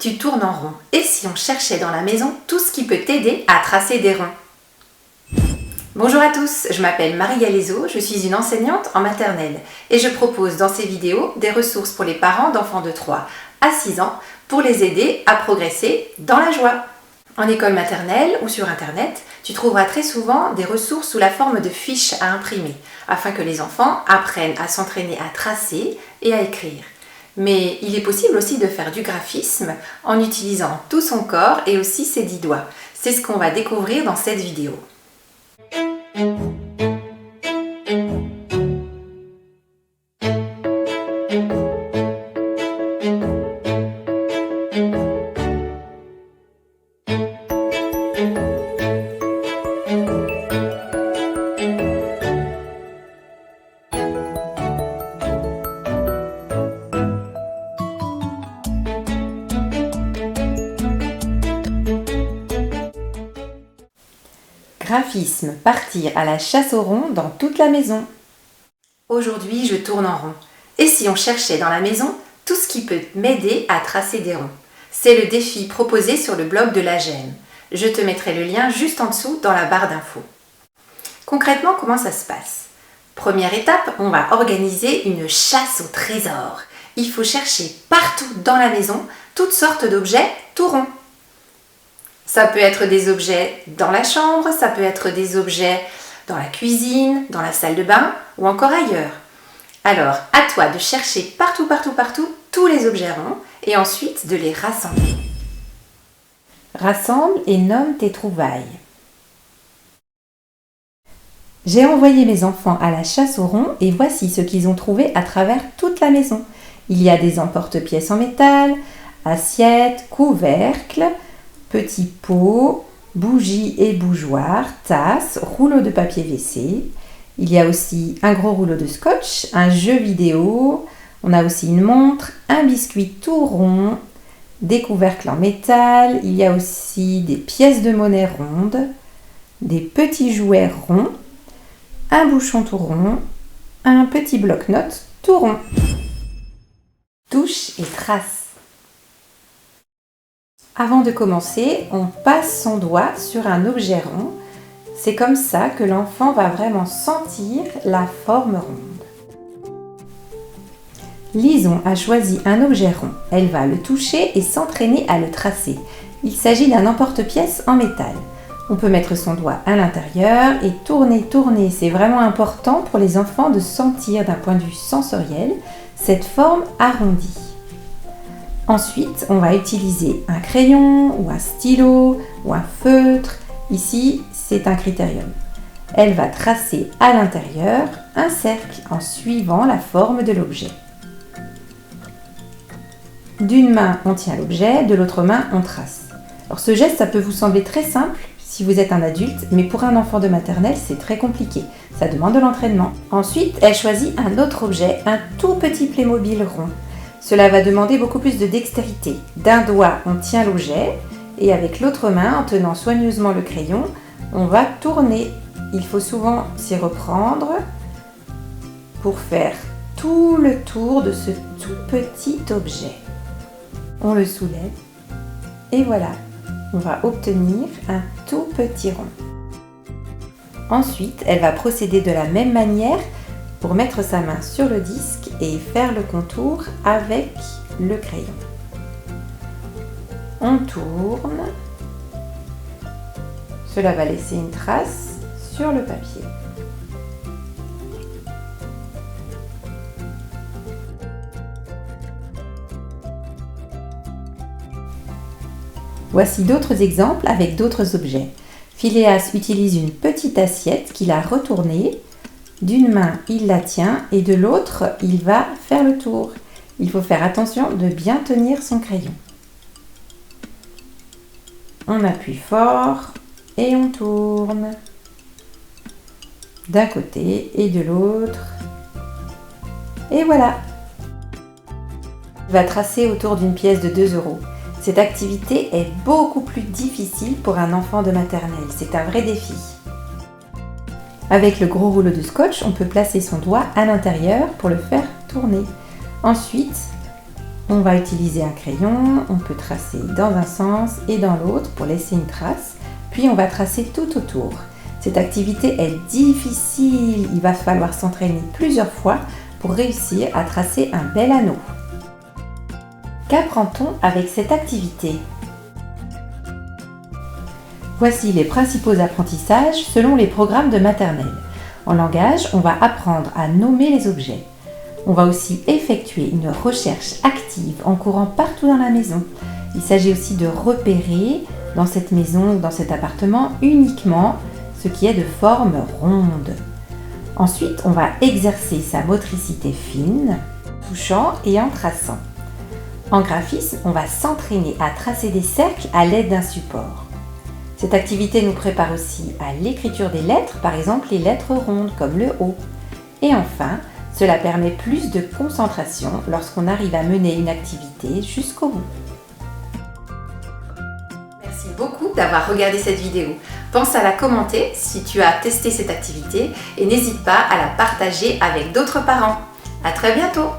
tu tournes en rond. Et si on cherchait dans la maison tout ce qui peut t'aider à tracer des ronds? Bonjour à tous, je m'appelle Marie Galaiseau, je suis une enseignante en maternelle et je propose dans ces vidéos des ressources pour les parents d'enfants de 3 à 6 ans pour les aider à progresser dans la joie. En école maternelle ou sur internet, tu trouveras très souvent des ressources sous la forme de fiches à imprimer afin que les enfants apprennent à s'entraîner à tracer et à écrire. Mais il est possible aussi de faire du graphisme en utilisant tout son corps et aussi ses 10 doigts. C'est ce qu'on va découvrir dans cette vidéo. Graphisme, partir à la chasse aux ronds dans toute la maison. Aujourd'hui, je tourne en rond. Et si on cherchait dans la maison tout ce qui peut m'aider à tracer des ronds? C'est le défi proposé sur le blog de l'AGEM. Je te mettrai le lien juste en dessous dans la barre d'infos. Concrètement, comment ça se passe? Première étape, on va organiser une chasse au trésor. Il faut chercher partout dans la maison toutes sortes d'objets tout ronds. Ça peut être des objets dans la chambre, ça peut être des objets dans la cuisine, dans la salle de bain ou encore ailleurs. Alors, à toi de chercher partout tous les objets ronds et ensuite de les rassembler. Rassemble et nomme tes trouvailles. J'ai envoyé mes enfants à la chasse aux ronds et voici ce qu'ils ont trouvé à travers toute la maison. Il y a des emporte-pièces en métal, assiettes, couvercles, petits pots, bougies et bougeoirs, tasses, rouleaux de papier WC. Il y a aussi un gros rouleau de scotch, un jeu vidéo. On a aussi une montre, un biscuit tout rond, des couvercles en métal. Il y a aussi des pièces de monnaie rondes, des petits jouets ronds, un bouchon tout rond, un petit bloc-notes tout rond. Touche et trace. Avant de commencer, on passe son doigt sur un objet rond. C'est comme ça que l'enfant va vraiment sentir la forme ronde. Lison a choisi un objet rond. Elle va le toucher et s'entraîner à le tracer. Il s'agit d'un emporte-pièce en métal. On peut mettre son doigt à l'intérieur et tourner. C'est vraiment important pour les enfants de sentir d'un point de vue sensoriel cette forme arrondie. Ensuite, on va utiliser un crayon ou un stylo ou un feutre. Ici, c'est un critérium. Elle va tracer à l'intérieur un cercle en suivant la forme de l'objet. D'une main, on tient l'objet, de l'autre main, on trace. Alors ce geste, ça peut vous sembler très simple si vous êtes un adulte, mais pour un enfant de maternelle, c'est très compliqué. Ça demande de l'entraînement. Ensuite, elle choisit un autre objet, un tout petit Playmobil rond. Cela va demander beaucoup plus de dextérité. D'un doigt, on tient l'objet et avec l'autre main, en tenant soigneusement le crayon, on va tourner. Il faut souvent s'y reprendre pour faire tout le tour de ce tout petit objet. On le soulève et voilà, on va obtenir un tout petit rond. Ensuite, elle va procéder de la même manière pour mettre sa main sur le disque et faire le contour avec le crayon. On tourne. Cela va laisser une trace sur le papier. Voici d'autres exemples avec d'autres objets. Phileas utilise une petite assiette qu'il a retournée. D'une main, il la tient et de l'autre, il va faire le tour. Il faut faire attention de bien tenir son crayon. On appuie fort et on tourne. D'un côté et de l'autre. Et voilà. Il va tracer autour d'une pièce de 2 €. Cette activité est beaucoup plus difficile pour un enfant de maternelle. C'est un vrai défi. Avec le gros rouleau de scotch, on peut placer son doigt à l'intérieur pour le faire tourner. Ensuite, On va utiliser un crayon, on peut tracer dans un sens et dans l'autre pour laisser une trace, puis on va tracer tout autour. Cette activité est difficile, il va falloir s'entraîner plusieurs fois pour réussir à tracer un bel anneau. Qu'apprend-on avec cette activité? Voici les principaux apprentissages selon les programmes de maternelle. En langage, on va apprendre à nommer les objets. On va aussi effectuer une recherche active en courant partout dans la maison. Il s'agit aussi de repérer dans cette maison ou dans cet appartement uniquement ce qui est de forme ronde. Ensuite, on va exercer sa motricité fine, en touchant et en traçant. En graphisme, on va s'entraîner à tracer des cercles à l'aide d'un support. Cette activité nous prépare aussi à l'écriture des lettres, par exemple les lettres rondes comme le O. Et enfin, cela permet plus de concentration lorsqu'on arrive à mener une activité jusqu'au bout. Merci beaucoup d'avoir regardé cette vidéo. Pense à la commenter si tu as testé cette activité et n'hésite pas à la partager avec d'autres parents. À très bientôt!